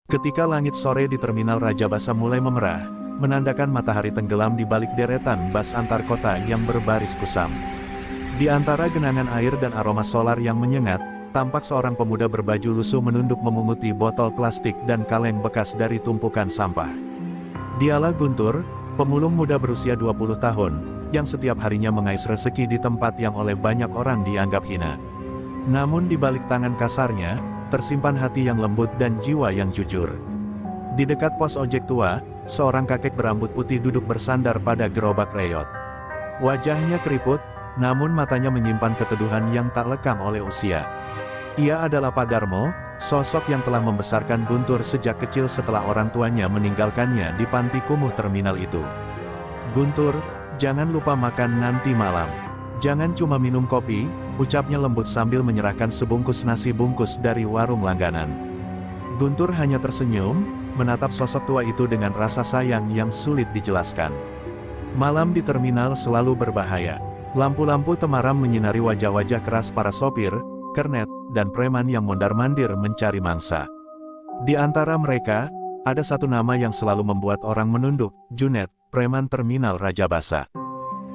Ketika langit sore di terminal Raja Basa mulai memerah, menandakan matahari tenggelam di balik deretan bas antar kota yang berbaris kusam. Di antara genangan air dan aroma solar yang menyengat, tampak seorang pemuda berbaju lusuh menunduk memunguti botol plastik dan kaleng bekas dari tumpukan sampah. Dialah Guntur, pemulung muda berusia 20 tahun, yang setiap harinya mengais rezeki di tempat yang oleh banyak orang dianggap hina. Namun di balik tangan kasarnya, tersimpan hati yang lembut dan jiwa yang jujur. Di dekat pos ojek tua, seorang kakek berambut putih duduk bersandar pada gerobak reyot. Wajahnya keriput, namun matanya menyimpan keteduhan yang tak lekang oleh usia. Ia adalah Pak Darmo, sosok yang telah membesarkan Guntur sejak kecil setelah orang tuanya meninggalkannya di panti kumuh terminal itu. "Guntur, jangan lupa makan nanti malam. Jangan cuma minum kopi," ucapnya lembut sambil menyerahkan sebungkus nasi bungkus dari warung langganan. Guntur hanya tersenyum, menatap sosok tua itu dengan rasa sayang yang sulit dijelaskan. Malam di terminal selalu berbahaya. Lampu-lampu temaram menyinari wajah-wajah keras para sopir, kernet, dan preman yang mondar-mandir mencari mangsa. Di antara mereka, ada satu nama yang selalu membuat orang menunduk, Junet, preman terminal Raja Basa.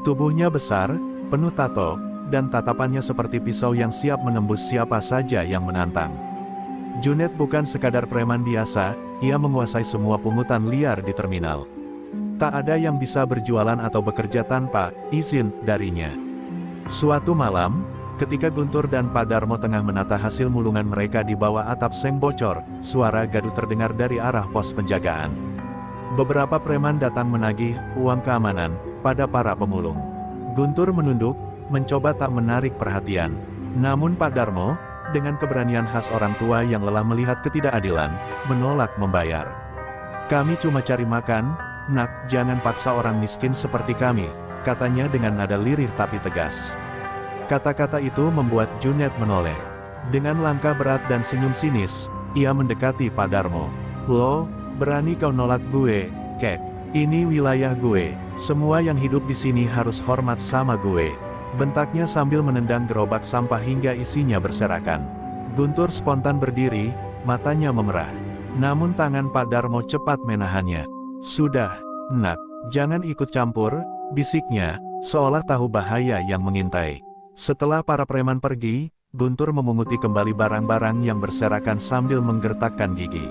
Tubuhnya besar, penuh tato, dan tatapannya seperti pisau yang siap menembus siapa saja yang menantang. Junet bukan sekadar preman biasa, ia menguasai semua pungutan liar di terminal. Tak ada yang bisa berjualan atau bekerja tanpa izin darinya. Suatu malam, ketika Guntur dan Pak Darmo tengah menata hasil mulungan mereka di bawah atap seng bocor, suara gaduh terdengar dari arah pos penjagaan. Beberapa preman datang menagih uang keamanan pada para pemulung. Guntur menunduk, mencoba tak menarik perhatian. Namun Pak Darmo, dengan keberanian khas orang tua yang lelah melihat ketidakadilan, menolak membayar. "Kami cuma cari makan, nak, jangan paksa orang miskin seperti kami," katanya dengan nada lirih tapi tegas. Kata-kata itu membuat Junet menoleh. Dengan langkah berat dan senyum sinis, ia mendekati Pak Darmo. "Lo, berani kau nolak gue, kek? Ini wilayah gue, semua yang hidup di sini harus hormat sama gue," bentaknya sambil menendang gerobak sampah hingga isinya berserakan. Guntur spontan berdiri, matanya memerah. Namun tangan Pak Darmo cepat menahannya. "Sudah, nak, jangan ikut campur," bisiknya, seolah tahu bahaya yang mengintai. Setelah para preman pergi, Guntur memunguti kembali barang-barang yang berserakan sambil menggertakkan gigi.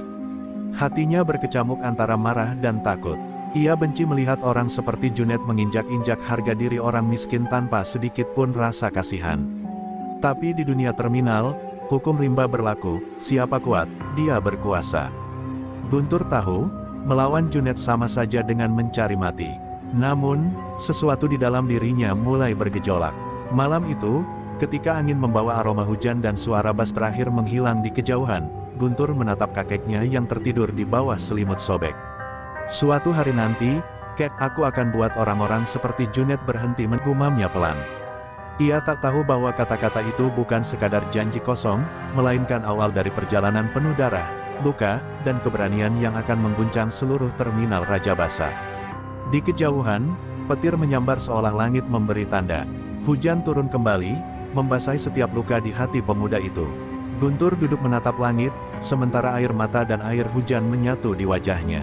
Hatinya berkecamuk antara marah dan takut. Ia benci melihat orang seperti Junet menginjak-injak harga diri orang miskin tanpa sedikit pun rasa kasihan. Tapi di dunia terminal, hukum rimba berlaku, siapa kuat, dia berkuasa. Guntur tahu, melawan Junet sama saja dengan mencari mati. Namun, sesuatu di dalam dirinya mulai bergejolak. Malam itu, ketika angin membawa aroma hujan dan suara bas terakhir menghilang di kejauhan, Guntur menatap kakeknya yang tertidur di bawah selimut sobek. "Suatu hari nanti, kek, aku akan buat orang-orang seperti Junet berhenti," menggumamnya pelan. Ia tak tahu bahwa kata-kata itu bukan sekadar janji kosong, melainkan awal dari perjalanan penuh darah, luka, dan keberanian yang akan mengguncang seluruh terminal Raja Basa. Di kejauhan, petir menyambar seolah langit memberi tanda. Hujan turun kembali, membasahi setiap luka di hati pemuda itu. Guntur duduk menatap langit, sementara air mata dan air hujan menyatu di wajahnya.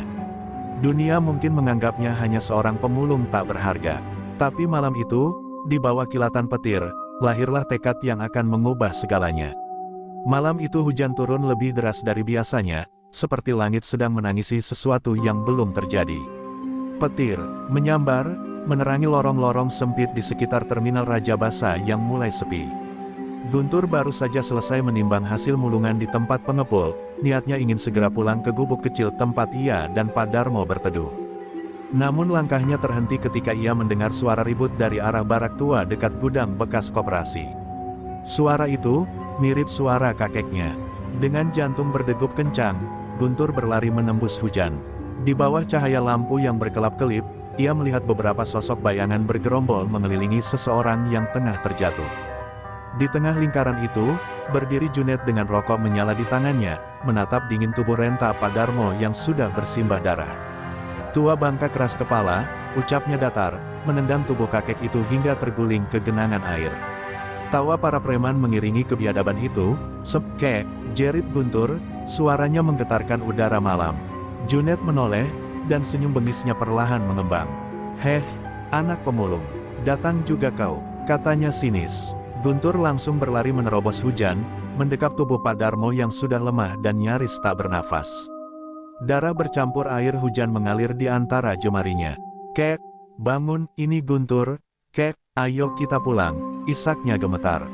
Dunia mungkin menganggapnya hanya seorang pemulung tak berharga. Tapi malam itu, di bawah kilatan petir, lahirlah tekad yang akan mengubah segalanya. Malam itu hujan turun lebih deras dari biasanya, seperti langit sedang menangisi sesuatu yang belum terjadi. Petir menyambar, menerangi lorong-lorong sempit di sekitar terminal Raja Basa yang mulai sepi. Guntur baru saja selesai menimbang hasil mulungan di tempat pengepul, niatnya ingin segera pulang ke gubuk kecil tempat ia dan Pak Darmo berteduh. Namun langkahnya terhenti ketika ia mendengar suara ribut dari arah barak tua dekat gudang bekas koperasi. Suara itu, mirip suara kakeknya. Dengan jantung berdegup kencang, Guntur berlari menembus hujan. Di bawah cahaya lampu yang berkelap-kelip, ia melihat beberapa sosok bayangan bergerombol mengelilingi seseorang yang tengah terjatuh. Di tengah lingkaran itu, berdiri Junet dengan rokok menyala di tangannya, menatap dingin tubuh renta Pak Darmo yang sudah bersimbah darah. "Tua bangka keras kepala," ucapnya datar, menendang tubuh kakek itu hingga terguling ke genangan air. Tawa para preman mengiringi kebiadaban itu. "Kek," jerit Guntur, Suaranya menggetarkan udara malam. Junet menoleh, dan senyum bengisnya perlahan mengembang. "Heh, anak pemulung. Datang juga kau," katanya sinis. Guntur langsung berlari menerobos hujan, mendekap tubuh Pak Darmo yang sudah lemah dan nyaris tak bernafas. Darah bercampur air hujan mengalir di antara jemarinya. "Kek, bangun, ini Guntur. Kek, ayo kita pulang," isaknya gemetar.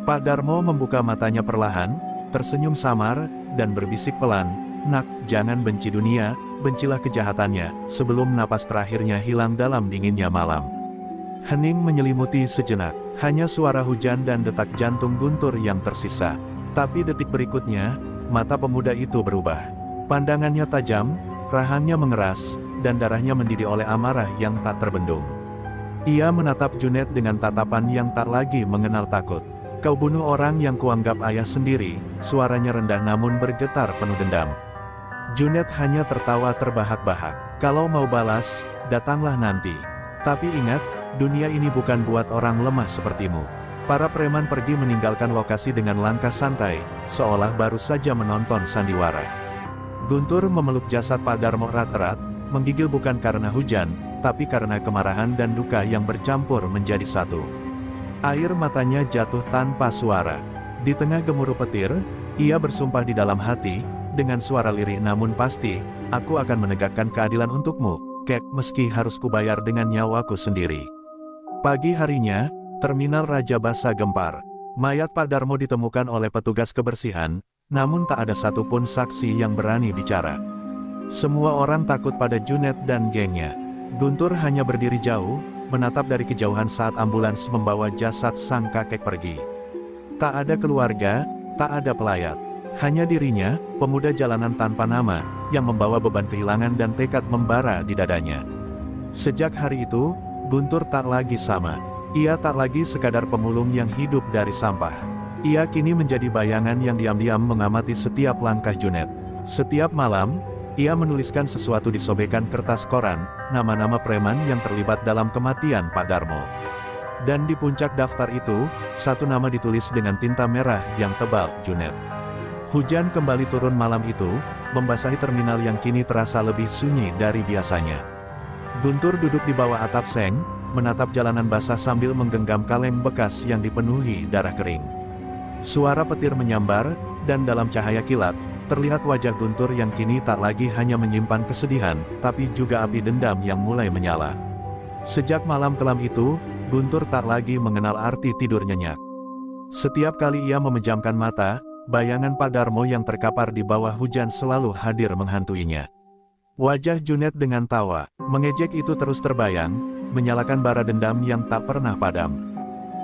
Pak Darmo membuka matanya perlahan, tersenyum samar, dan berbisik pelan, "Nak, jangan benci dunia, bencilah kejahatannya," sebelum napas terakhirnya hilang dalam dinginnya malam. Hening menyelimuti sejenak, hanya suara hujan dan detak jantung Guntur yang tersisa. Tapi detik berikutnya, mata pemuda itu berubah. Pandangannya tajam, rahangnya mengeras, dan darahnya mendidih oleh amarah yang tak terbendung. Ia menatap Junet dengan tatapan yang tak lagi mengenal takut. "Kau bunuh orang yang kuanggap ayah sendiri," suaranya rendah namun bergetar penuh dendam. Junet hanya tertawa terbahak-bahak. "Kalau mau balas, datanglah nanti. Tapi ingat, dunia ini bukan buat orang lemah sepertimu." Para preman pergi meninggalkan lokasi dengan langkah santai, seolah baru saja menonton sandiwara. Guntur memeluk jasad Pak Darmo erat-erat, menggigil bukan karena hujan, tapi karena kemarahan dan duka yang bercampur menjadi satu. Air matanya jatuh tanpa suara. Di tengah gemuruh petir, ia bersumpah di dalam hati, dengan suara lirih namun pasti, "Aku akan menegakkan keadilan untukmu, Kek, meski harus kubayar dengan nyawaku sendiri." Pagi harinya, Terminal Raja Basa gempar. Mayat Pak Darmo ditemukan oleh petugas kebersihan, namun tak ada satupun saksi yang berani bicara. Semua orang takut pada Junet dan gengnya. Guntur hanya berdiri jauh, menatap dari kejauhan saat ambulans membawa jasad sang kakek pergi. Tak ada keluarga, tak ada pelayat. Hanya dirinya, pemuda jalanan tanpa nama, yang membawa beban kehilangan dan tekad membara di dadanya. Sejak hari itu, Guntur tak lagi sama. Ia tak lagi sekadar pemulung yang hidup dari sampah. Ia kini menjadi bayangan yang diam-diam mengamati setiap langkah Junet. Setiap malam, ia menuliskan sesuatu di sobekan kertas koran, nama-nama preman yang terlibat dalam kematian Pak Darmo. Dan di puncak daftar itu, satu nama ditulis dengan tinta merah yang tebal, Junet. Hujan kembali turun malam itu, membasahi terminal yang kini terasa lebih sunyi dari biasanya. Guntur duduk di bawah atap seng, menatap jalanan basah sambil menggenggam kaleng bekas yang dipenuhi darah kering. Suara petir menyambar, dan dalam cahaya kilat, terlihat wajah Guntur yang kini tak lagi hanya menyimpan kesedihan, tapi juga api dendam yang mulai menyala. Sejak malam kelam itu, Guntur tak lagi mengenal arti tidur nyenyak. Setiap kali ia memejamkan mata, bayangan Pak Darmo yang terkapar di bawah hujan selalu hadir menghantuinya. Wajah Junet dengan tawa, mengejek itu terus terbayang, menyalakan bara dendam yang tak pernah padam.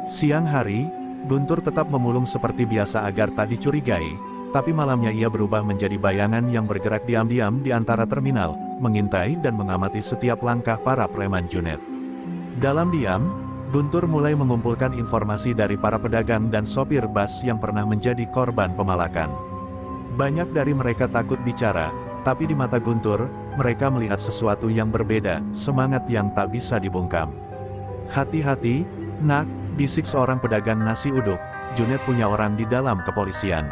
Siang hari, Guntur tetap memulung seperti biasa agar tak dicurigai, tapi malamnya ia berubah menjadi bayangan yang bergerak diam-diam di antara terminal, mengintai dan mengamati setiap langkah para preman Junet. Dalam diam, Guntur mulai mengumpulkan informasi dari para pedagang dan sopir bus yang pernah menjadi korban pemalakan. Banyak dari mereka takut bicara, tapi di mata Guntur, mereka melihat sesuatu yang berbeda, semangat yang tak bisa dibungkam. "Hati-hati, nak," bisik seorang pedagang nasi uduk, "Junet punya orang di dalam kepolisian.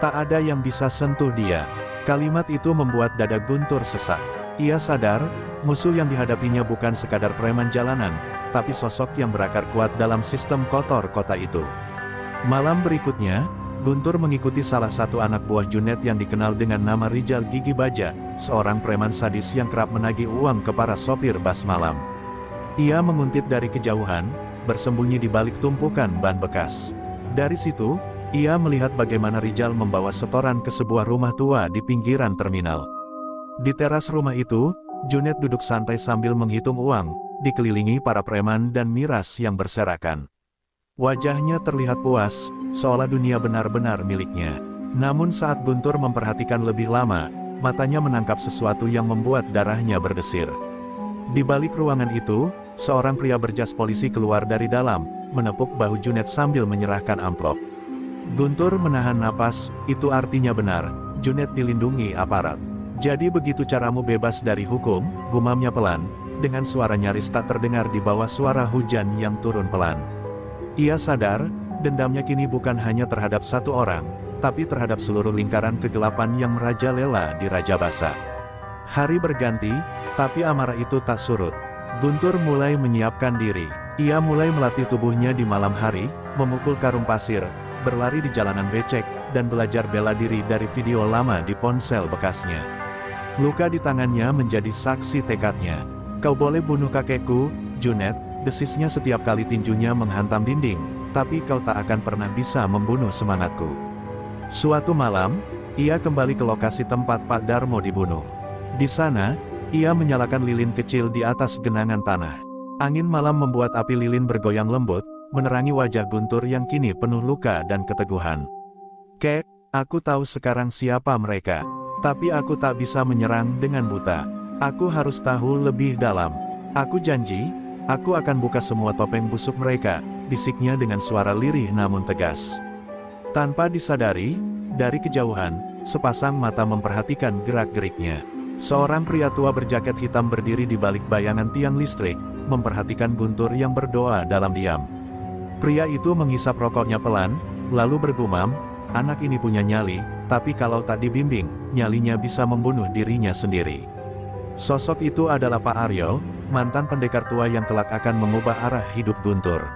Tak ada yang bisa sentuh dia." Kalimat itu membuat dada Guntur sesak. Ia sadar, musuh yang dihadapinya bukan sekadar preman jalanan, tapi sosok yang berakar kuat dalam sistem kotor kota itu. Malam berikutnya, Guntur mengikuti salah satu anak buah Junet yang dikenal dengan nama Rijal Gigi Baja, seorang preman sadis yang kerap menagih uang ke para sopir bus malam. Ia menguntit dari kejauhan, bersembunyi di balik tumpukan ban bekas. Dari situ, ia melihat bagaimana Rijal membawa setoran ke sebuah rumah tua di pinggiran terminal. Di teras rumah itu, Junet duduk santai sambil menghitung uang, dikelilingi para preman dan miras yang berserakan. Wajahnya terlihat puas, seolah dunia benar-benar miliknya. Namun saat Guntur memperhatikan lebih lama, matanya menangkap sesuatu yang membuat darahnya berdesir. Di balik ruangan itu, seorang pria berjas polisi keluar dari dalam, menepuk bahu Junet sambil menyerahkan amplop. Guntur menahan napas, itu artinya benar, Junet dilindungi aparat. "Jadi begitu caramu bebas dari hukum," gumamnya pelan, dengan suara nyaris tak terdengar di bawah suara hujan yang turun pelan. Ia sadar, dendamnya kini bukan hanya terhadap satu orang, tapi terhadap seluruh lingkaran kegelapan yang merajalela di Rajabasa. Hari berganti, tapi amarah itu tak surut. Guntur mulai menyiapkan diri. Ia mulai melatih tubuhnya di malam hari, memukul karung pasir, berlari di jalanan becek, dan belajar bela diri dari video lama di ponsel bekasnya. Luka di tangannya menjadi saksi tekadnya. "Kau boleh bunuh kakekku, Junet," desisnya setiap kali tinjunya menghantam dinding, "tapi kau tak akan pernah bisa membunuh semangatku." Suatu malam, ia kembali ke lokasi tempat Pak Darmo dibunuh. Di sana, ia menyalakan lilin kecil di atas genangan tanah. Angin malam membuat api lilin bergoyang lembut, menerangi wajah Guntur yang kini penuh luka dan keteguhan. "Kek, aku tahu sekarang siapa mereka. Tapi aku tak bisa menyerang dengan buta. Aku harus tahu lebih dalam. Aku janji, aku akan buka semua topeng busuk mereka," bisiknya dengan suara lirih namun tegas. Tanpa disadari, dari kejauhan, sepasang mata memperhatikan gerak-geriknya. Seorang pria tua berjaket hitam berdiri di balik bayangan tiang listrik, memperhatikan Guntur yang berdoa dalam diam. Pria itu menghisap rokoknya pelan, lalu bergumam, "Anak ini punya nyali, tapi kalau tak dibimbing, nyalinya bisa membunuh dirinya sendiri." Sosok itu adalah Pak Aryo, mantan pendekar tua yang kelak akan mengubah arah hidup Guntur.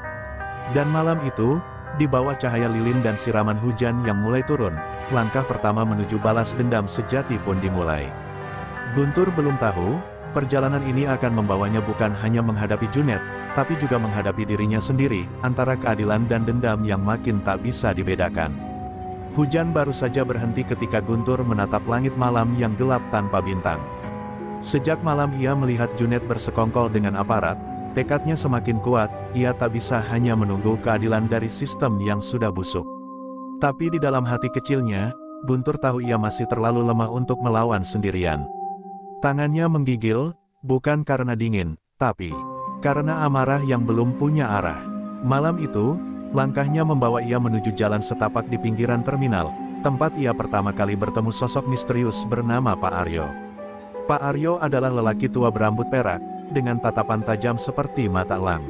Dan malam itu, di bawah cahaya lilin dan siraman hujan yang mulai turun, langkah pertama menuju balas dendam sejati pun dimulai. Guntur belum tahu, perjalanan ini akan membawanya bukan hanya menghadapi Junet, tapi juga menghadapi dirinya sendiri, antara keadilan dan dendam yang makin tak bisa dibedakan. Hujan baru saja berhenti ketika Guntur menatap langit malam yang gelap tanpa bintang. Sejak malam ia melihat Junet bersekongkol dengan aparat, tekadnya semakin kuat, ia tak bisa hanya menunggu keadilan dari sistem yang sudah busuk. Tapi di dalam hati kecilnya, Guntur tahu ia masih terlalu lemah untuk melawan sendirian. Tangannya menggigil, bukan karena dingin, tapi karena amarah yang belum punya arah. Malam itu, langkahnya membawa ia menuju jalan setapak di pinggiran terminal, tempat ia pertama kali bertemu sosok misterius bernama Pak Aryo. Pak Aryo adalah lelaki tua berambut perak, dengan tatapan tajam seperti mata elang.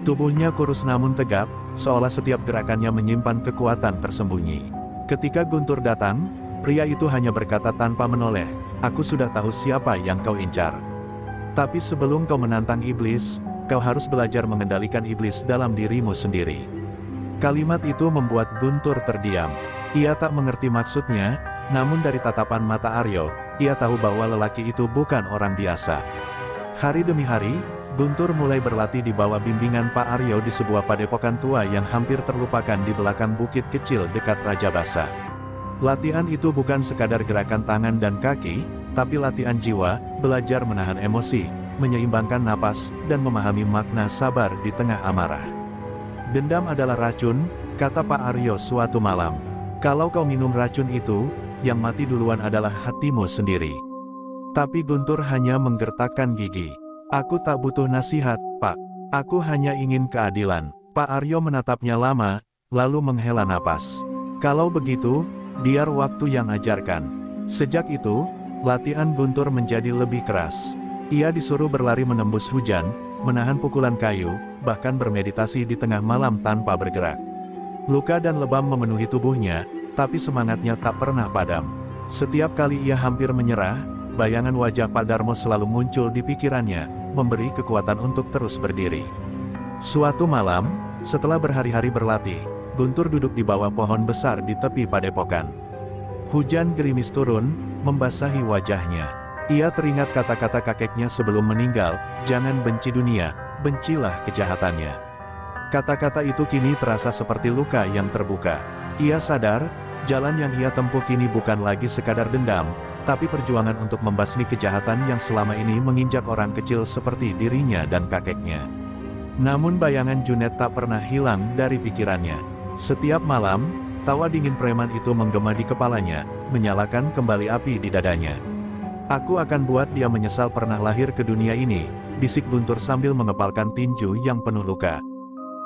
Tubuhnya kurus namun tegap, seolah setiap gerakannya menyimpan kekuatan tersembunyi. Ketika Guntur datang, pria itu hanya berkata tanpa menoleh, "Aku sudah tahu siapa yang kau incar. Tapi sebelum kau menantang iblis, kau harus belajar mengendalikan iblis dalam dirimu sendiri." Kalimat itu membuat Guntur terdiam. Ia tak mengerti maksudnya, namun dari tatapan mata Aryo, ia tahu bahwa lelaki itu bukan orang biasa. Hari demi hari, Guntur mulai berlatih di bawah bimbingan Pak Aryo di sebuah padepokan tua yang hampir terlupakan di belakang bukit kecil dekat Rajabasa. Latihan itu bukan sekadar gerakan tangan dan kaki, tapi latihan jiwa, belajar menahan emosi, menyeimbangkan napas, dan memahami makna sabar di tengah amarah. "Dendam adalah racun," kata Pak Aryo suatu malam. "Kalau kau minum racun itu, yang mati duluan adalah hatimu sendiri." Tapi Guntur hanya menggertakkan gigi. "Aku tak butuh nasihat, Pak. Aku hanya ingin keadilan." Pak Aryo menatapnya lama, lalu menghela napas. "Kalau begitu, biar waktu yang ajarkan." Sejak itu, latihan Guntur menjadi lebih keras. Ia disuruh berlari menembus hujan, menahan pukulan kayu, bahkan bermeditasi di tengah malam tanpa bergerak. Luka dan lebam memenuhi tubuhnya, tapi semangatnya tak pernah padam. Setiap kali ia hampir menyerah, bayangan wajah Pak Darmo selalu muncul di pikirannya, memberi kekuatan untuk terus berdiri. Suatu malam, setelah berhari-hari berlatih, Guntur duduk di bawah pohon besar di tepi padepokan. Hujan gerimis turun, membasahi wajahnya. Ia teringat kata-kata kakeknya sebelum meninggal, "Jangan benci dunia, bencilah kejahatannya." Kata-kata itu kini terasa seperti luka yang terbuka. Ia sadar, jalan yang ia tempuh kini bukan lagi sekadar dendam, tapi perjuangan untuk membasmi kejahatan yang selama ini menginjak orang kecil seperti dirinya dan kakeknya. Namun bayangan Junet tak pernah hilang dari pikirannya. Setiap malam, tawa dingin preman itu menggema di kepalanya, menyalakan kembali api di dadanya. "Aku akan buat dia menyesal pernah lahir ke dunia ini," bisik Guntur sambil mengepalkan tinju yang penuh luka.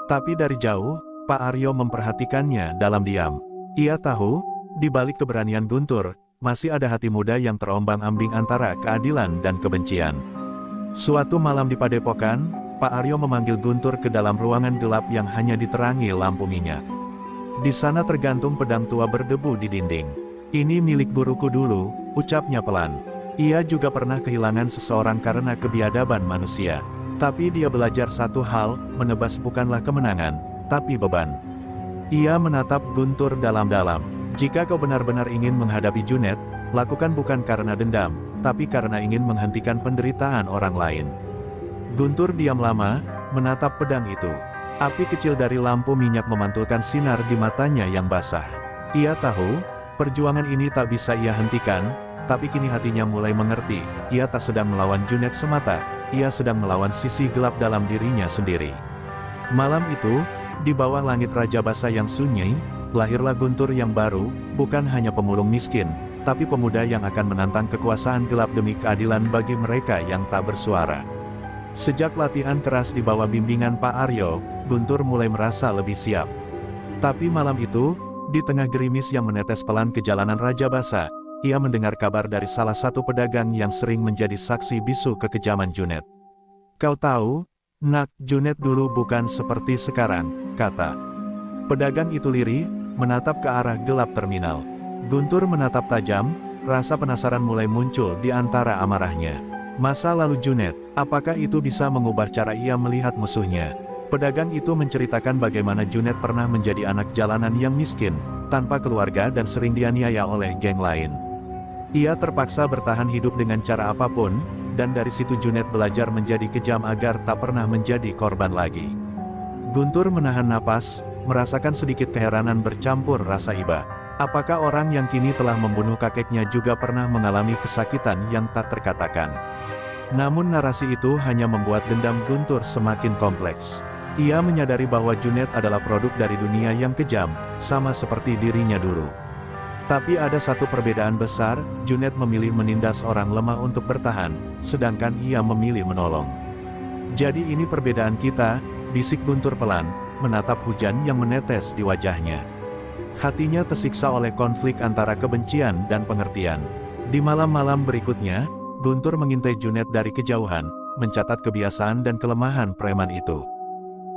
Tapi dari jauh, Pak Aryo memperhatikannya dalam diam. Ia tahu, di balik keberanian Guntur, masih ada hati muda yang terombang-ambing antara keadilan dan kebencian. Suatu malam di padepokan, Pak Aryo memanggil Guntur ke dalam ruangan gelap yang hanya diterangi lampu minyak. Di sana tergantung pedang tua berdebu di dinding. Ini milik guruku dulu, ucapnya pelan. Ia juga pernah kehilangan seseorang karena kebiadaban manusia. Tapi dia belajar satu hal, menebas bukanlah kemenangan, tapi beban. Ia menatap Guntur dalam-dalam. Jika kau benar-benar ingin menghadapi Junet, lakukan bukan karena dendam, tapi karena ingin menghentikan penderitaan orang lain. Guntur diam lama, menatap pedang itu. Api kecil dari lampu minyak memantulkan sinar di matanya yang basah. Ia tahu, perjuangan ini tak bisa ia hentikan, tapi kini hatinya mulai mengerti, ia tak sedang melawan Junet semata, ia sedang melawan sisi gelap dalam dirinya sendiri. Malam itu, di bawah langit Raja Basa yang sunyi, lahirlah Guntur yang baru, bukan hanya pemulung miskin, tapi pemuda yang akan menantang kekuasaan gelap demi keadilan bagi mereka yang tak bersuara. Sejak latihan keras di bawah bimbingan Pak Aryo, Guntur mulai merasa lebih siap. Tapi malam itu, di tengah gerimis yang menetes pelan ke jalanan Raja Basa, ia mendengar kabar dari salah satu pedagang yang sering menjadi saksi bisu kekejaman Junet. Kau tahu, nak, Junet dulu bukan seperti sekarang, kata. Pedagang itu lirih, menatap ke arah gelap terminal. Guntur menatap tajam, rasa penasaran mulai muncul di antara amarahnya. Masa lalu Junet, apakah itu bisa mengubah cara ia melihat musuhnya? Pedagang itu menceritakan bagaimana Junet pernah menjadi anak jalanan yang miskin, tanpa keluarga dan sering dianiaya oleh geng lain. Ia terpaksa bertahan hidup dengan cara apapun, dan dari situ Junet belajar menjadi kejam agar tak pernah menjadi korban lagi. Guntur menahan napas, merasakan sedikit keheranan bercampur rasa iba. Apakah orang yang kini telah membunuh kakeknya juga pernah mengalami kesakitan yang tak terkatakan? Namun narasi itu hanya membuat dendam Guntur semakin kompleks. Ia menyadari bahwa Junet adalah produk dari dunia yang kejam, sama seperti dirinya dulu. Tapi ada satu perbedaan besar, Junet memilih menindas orang lemah untuk bertahan, sedangkan ia memilih menolong. Jadi ini perbedaan kita, bisik Guntur pelan, menatap hujan yang menetes di wajahnya. Hatinya tersiksa oleh konflik antara kebencian dan pengertian. Di malam-malam berikutnya, Guntur mengintai Junet dari kejauhan, mencatat kebiasaan dan kelemahan preman itu.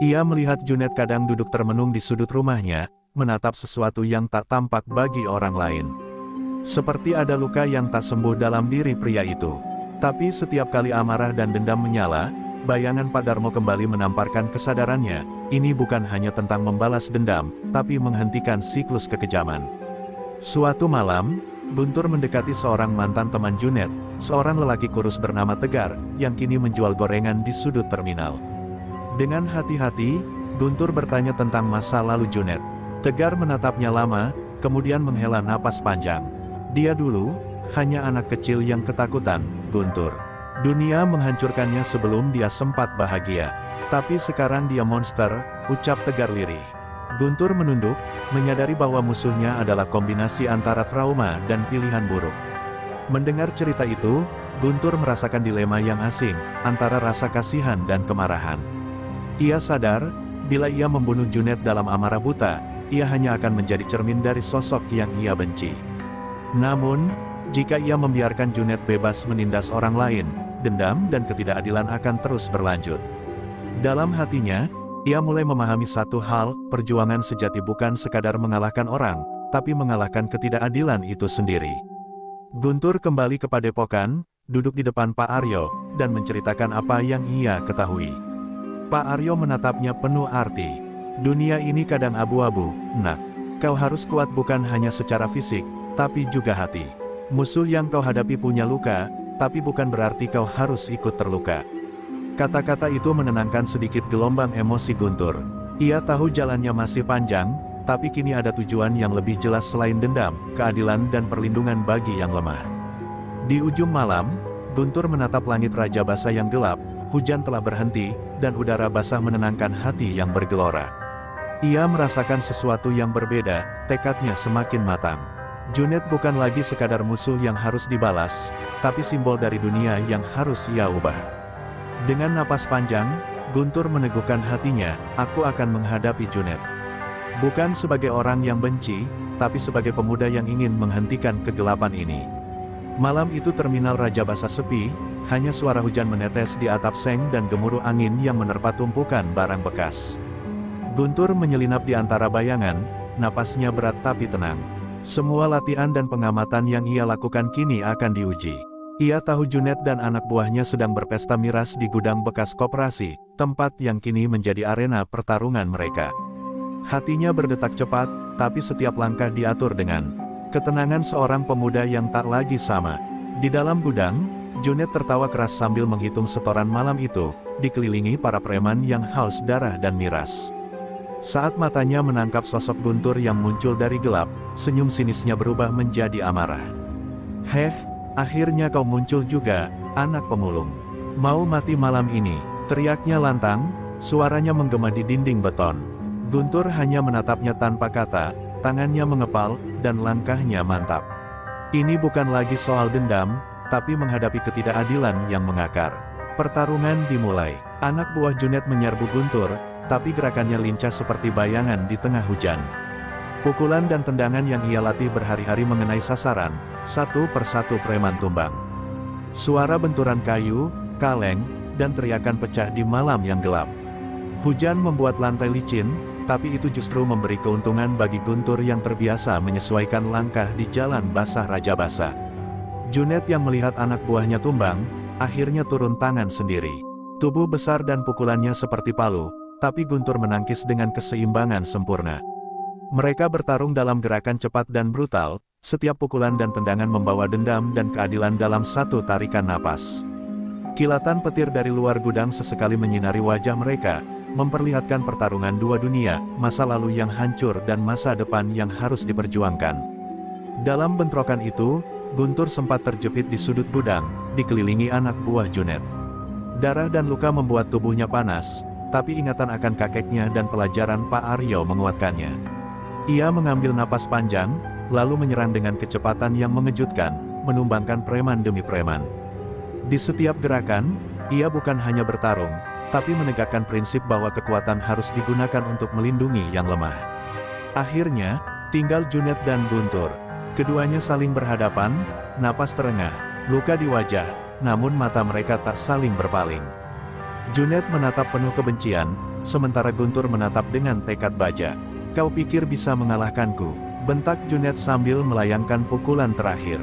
Ia melihat Junet kadang duduk termenung di sudut rumahnya, menatap sesuatu yang tak tampak bagi orang lain. Seperti ada luka yang tak sembuh dalam diri pria itu. Tapi setiap kali amarah dan dendam menyala, bayangan Pak Darmo kembali menamparkan kesadarannya, ini bukan hanya tentang membalas dendam, tapi menghentikan siklus kekejaman. Suatu malam, Guntur mendekati seorang mantan teman Junet, seorang lelaki kurus bernama Tegar, yang kini menjual gorengan di sudut terminal. Dengan hati-hati, Guntur bertanya tentang masa lalu Junet. Tegar menatapnya lama, kemudian menghela napas panjang. Dia dulu, hanya anak kecil yang ketakutan, Guntur. Dunia menghancurkannya sebelum dia sempat bahagia. Tapi sekarang dia monster, ucap Tegar lirih. Guntur menunduk, menyadari bahwa musuhnya adalah kombinasi antara trauma dan pilihan buruk. Mendengar cerita itu, Guntur merasakan dilema yang asing, antara rasa kasihan dan kemarahan. Ia sadar, bila ia membunuh Junet dalam amarah buta, ia hanya akan menjadi cermin dari sosok yang ia benci. Namun, jika ia membiarkan Junet bebas menindas orang lain, dendam dan ketidakadilan akan terus berlanjut. Dalam hatinya, ia mulai memahami satu hal, perjuangan sejati bukan sekadar mengalahkan orang, tapi mengalahkan ketidakadilan itu sendiri. Guntur kembali ke padepokan, duduk di depan Pak Aryo, dan menceritakan apa yang ia ketahui. Pak Aryo menatapnya penuh arti. Dunia ini kadang abu-abu, nak. Kau harus kuat bukan hanya secara fisik, tapi juga hati. Musuh yang kau hadapi punya luka, tapi bukan berarti kau harus ikut terluka. Kata-kata itu menenangkan sedikit gelombang emosi Guntur. Ia tahu jalannya masih panjang, tapi kini ada tujuan yang lebih jelas selain dendam, keadilan dan perlindungan bagi yang lemah. Di ujung malam, Guntur menatap langit Raja Basa yang gelap, hujan telah berhenti, dan udara basah menenangkan hati yang bergelora. Ia merasakan sesuatu yang berbeda, tekadnya semakin matang. Junet bukan lagi sekadar musuh yang harus dibalas, tapi simbol dari dunia yang harus ia ubah. Dengan napas panjang, Guntur meneguhkan hatinya, aku akan menghadapi Junet. Bukan sebagai orang yang benci, tapi sebagai pemuda yang ingin menghentikan kegelapan ini. Malam itu terminal Raja Basa sepi, hanya suara hujan menetes di atap seng dan gemuruh angin yang menerpa tumpukan barang bekas. Guntur menyelinap di antara bayangan, napasnya berat tapi tenang. Semua latihan dan pengamatan yang ia lakukan kini akan diuji. Ia tahu Junet dan anak buahnya sedang berpesta miras di gudang bekas koperasi, tempat yang kini menjadi arena pertarungan mereka. Hatinya berdetak cepat, tapi setiap langkah diatur dengan ketenangan seorang pemuda yang tak lagi sama. Di dalam gudang, Junet tertawa keras sambil menghitung setoran malam itu, dikelilingi para preman yang haus darah dan miras. Saat matanya menangkap sosok Guntur yang muncul dari gelap, senyum sinisnya berubah menjadi amarah. "Heh, akhirnya kau muncul juga, anak pemulung. Mau mati malam ini?" teriaknya lantang, suaranya menggema di dinding beton. Guntur hanya menatapnya tanpa kata, tangannya mengepal, dan langkahnya mantap. Ini bukan lagi soal dendam, tapi menghadapi ketidakadilan yang mengakar. Pertarungan dimulai. Anak buah Junet menyerbu Guntur, tapi gerakannya lincah seperti bayangan di tengah hujan. Pukulan dan tendangan yang ia latih berhari-hari mengenai sasaran, satu persatu preman tumbang. Suara benturan kayu, kaleng, dan teriakan pecah di malam yang gelap. Hujan membuat lantai licin, tapi itu justru memberi keuntungan bagi Guntur yang terbiasa menyesuaikan langkah di jalan basah Raja Basah. Junet yang melihat anak buahnya tumbang, akhirnya turun tangan sendiri. Tubuh besar dan pukulannya seperti palu, tapi Guntur menangkis dengan keseimbangan sempurna. Mereka bertarung dalam gerakan cepat dan brutal, setiap pukulan dan tendangan membawa dendam dan keadilan dalam satu tarikan napas. Kilatan petir dari luar gudang sesekali menyinari wajah mereka, memperlihatkan pertarungan dua dunia, masa lalu yang hancur dan masa depan yang harus diperjuangkan. Dalam bentrokan itu, Guntur sempat terjepit di sudut gudang, dikelilingi anak buah Junet. Darah dan luka membuat tubuhnya panas, tapi ingatan akan kakeknya dan pelajaran Pak Aryo menguatkannya. Ia mengambil napas panjang, lalu menyerang dengan kecepatan yang mengejutkan, menumbangkan preman demi preman. Di setiap gerakan, ia bukan hanya bertarung, tapi menegakkan prinsip bahwa kekuatan harus digunakan untuk melindungi yang lemah. Akhirnya, tinggal Junet dan Guntur. Keduanya saling berhadapan, napas terengah, luka di wajah, namun mata mereka tak saling berpaling. Junet menatap penuh kebencian, sementara Guntur menatap dengan tekad baja. "Kau pikir bisa mengalahkanku?" bentak Junet sambil melayangkan pukulan terakhir.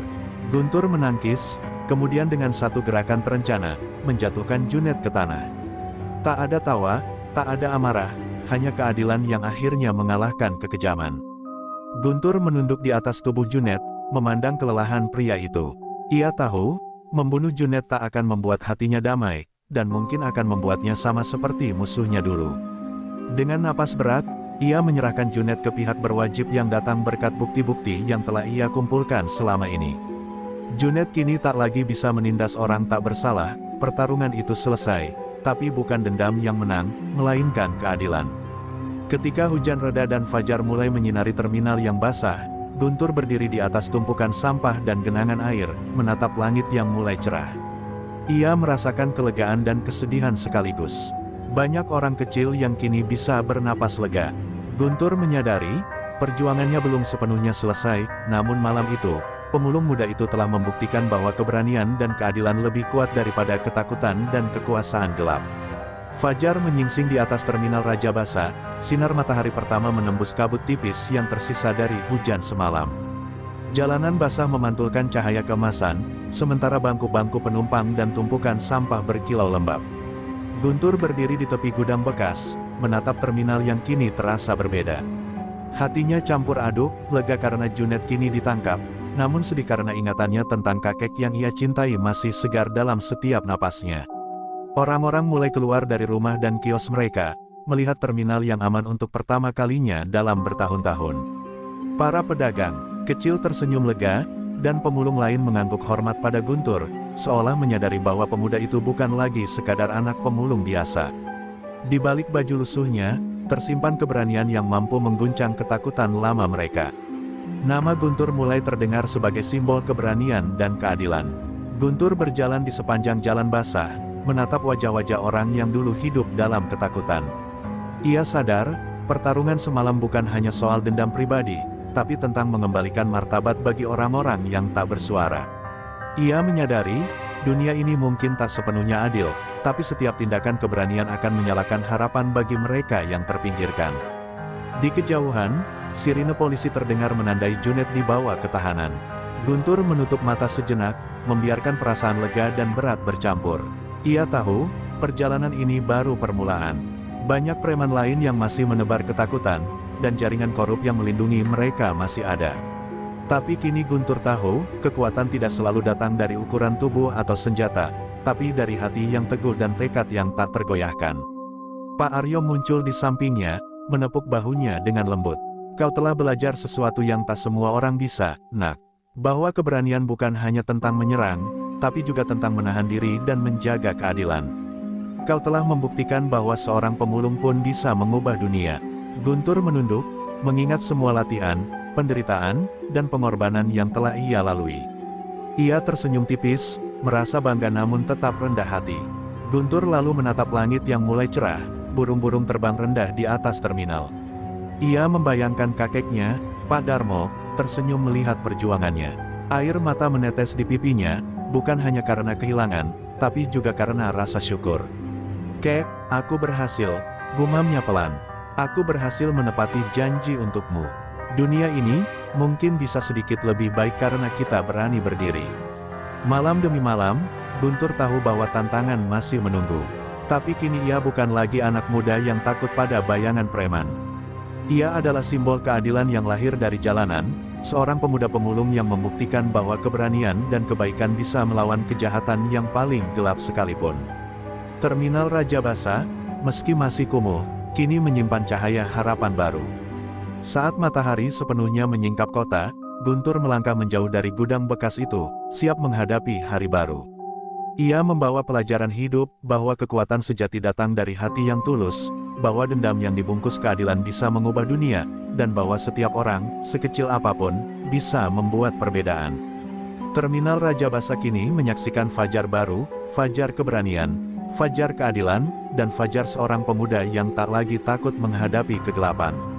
Guntur menangkis, kemudian dengan satu gerakan terencana, menjatuhkan Junet ke tanah. Tak ada tawa, tak ada amarah, hanya keadilan yang akhirnya mengalahkan kekejaman. Guntur menunduk di atas tubuh Junet, memandang kelelahan pria itu. Ia tahu, membunuh Junet tak akan membuat hatinya damai, dan mungkin akan membuatnya sama seperti musuhnya dulu. Dengan napas berat, ia menyerahkan Junet ke pihak berwajib yang datang berkat bukti-bukti yang telah ia kumpulkan selama ini. Junet kini tak lagi bisa menindas orang tak bersalah, pertarungan itu selesai, tapi bukan dendam yang menang, melainkan keadilan. Ketika hujan reda dan fajar mulai menyinari terminal yang basah, Guntur berdiri di atas tumpukan sampah dan genangan air, menatap langit yang mulai cerah. Ia merasakan kelegaan dan kesedihan sekaligus. Banyak orang kecil yang kini bisa bernapas lega. Guntur menyadari, perjuangannya belum sepenuhnya selesai, namun malam itu, pemulung muda itu telah membuktikan bahwa keberanian dan keadilan lebih kuat daripada ketakutan dan kekuasaan gelap. Fajar menyingsing di atas terminal Raja Basah, sinar matahari pertama menembus kabut tipis yang tersisa dari hujan semalam. Jalanan basah memantulkan cahaya keemasan, sementara bangku-bangku penumpang dan tumpukan sampah berkilau lembab. Guntur berdiri di tepi gudang bekas, menatap terminal yang kini terasa berbeda. Hatinya campur aduk, lega karena Junet kini ditangkap, namun sedih karena ingatannya tentang kakek yang ia cintai masih segar dalam setiap napasnya. Orang-orang mulai keluar dari rumah dan kios mereka, melihat terminal yang aman untuk pertama kalinya dalam bertahun-tahun. Para pedagang kecil tersenyum lega, dan pemulung lain mengangguk hormat pada Guntur, seolah menyadari bahwa pemuda itu bukan lagi sekadar anak pemulung biasa. Di balik baju lusuhnya, tersimpan keberanian yang mampu mengguncang ketakutan lama mereka. Nama Guntur mulai terdengar sebagai simbol keberanian dan keadilan. Guntur berjalan di sepanjang jalan basah, menatap wajah-wajah orang yang dulu hidup dalam ketakutan. Ia sadar, pertarungan semalam bukan hanya soal dendam pribadi, tapi tentang mengembalikan martabat bagi orang-orang yang tak bersuara. Ia menyadari, dunia ini mungkin tak sepenuhnya adil, tapi setiap tindakan keberanian akan menyalakan harapan bagi mereka yang terpinggirkan. Di kejauhan, sirine polisi terdengar menandai Junet dibawa ke tahanan. Guntur menutup mata sejenak, membiarkan perasaan lega dan berat bercampur. Ia tahu, perjalanan ini baru permulaan. Banyak preman lain yang masih menebar ketakutan, dan jaringan korup yang melindungi mereka masih ada. Tapi kini Guntur tahu, kekuatan tidak selalu datang dari ukuran tubuh atau senjata, tapi dari hati yang teguh dan tekad yang tak tergoyahkan. Pak Aryo muncul di sampingnya, menepuk bahunya dengan lembut. Kau telah belajar sesuatu yang tak semua orang bisa, nak. Bahwa keberanian bukan hanya tentang menyerang, tapi juga tentang menahan diri dan menjaga keadilan. Kau telah membuktikan bahwa seorang pemulung pun bisa mengubah dunia. Guntur menunduk, mengingat semua latihan, penderitaan, dan pengorbanan yang telah ia lalui. Ia tersenyum tipis, merasa bangga namun tetap rendah hati. Guntur lalu menatap langit yang mulai cerah, burung-burung terbang rendah di atas terminal. Ia membayangkan kakeknya, Pak Darmo, tersenyum melihat perjuangannya. Air mata menetes di pipinya, bukan hanya karena kehilangan, tapi juga karena rasa syukur. Kek, aku berhasil, gumamnya pelan. Aku berhasil menepati janji untukmu. Dunia ini, mungkin bisa sedikit lebih baik karena kita berani berdiri. Malam demi malam, Guntur tahu bahwa tantangan masih menunggu. Tapi kini ia bukan lagi anak muda yang takut pada bayangan preman. Ia adalah simbol keadilan yang lahir dari jalanan, seorang pemuda pemulung yang membuktikan bahwa keberanian dan kebaikan bisa melawan kejahatan yang paling gelap sekalipun. Terminal Raja Basa, meski masih kumuh, kini menyimpan cahaya harapan baru. Saat matahari sepenuhnya menyingkap kota, Guntur melangkah menjauh dari gudang bekas itu, siap menghadapi hari baru. Ia membawa pelajaran hidup, bahwa kekuatan sejati datang dari hati yang tulus, bahwa dendam yang dibungkus keadilan bisa mengubah dunia, dan bahwa setiap orang, sekecil apapun, bisa membuat perbedaan. Terminal Raja Basa kini menyaksikan fajar baru, fajar keberanian, fajar keadilan, dan fajar seorang pemuda yang tak lagi takut menghadapi kegelapan.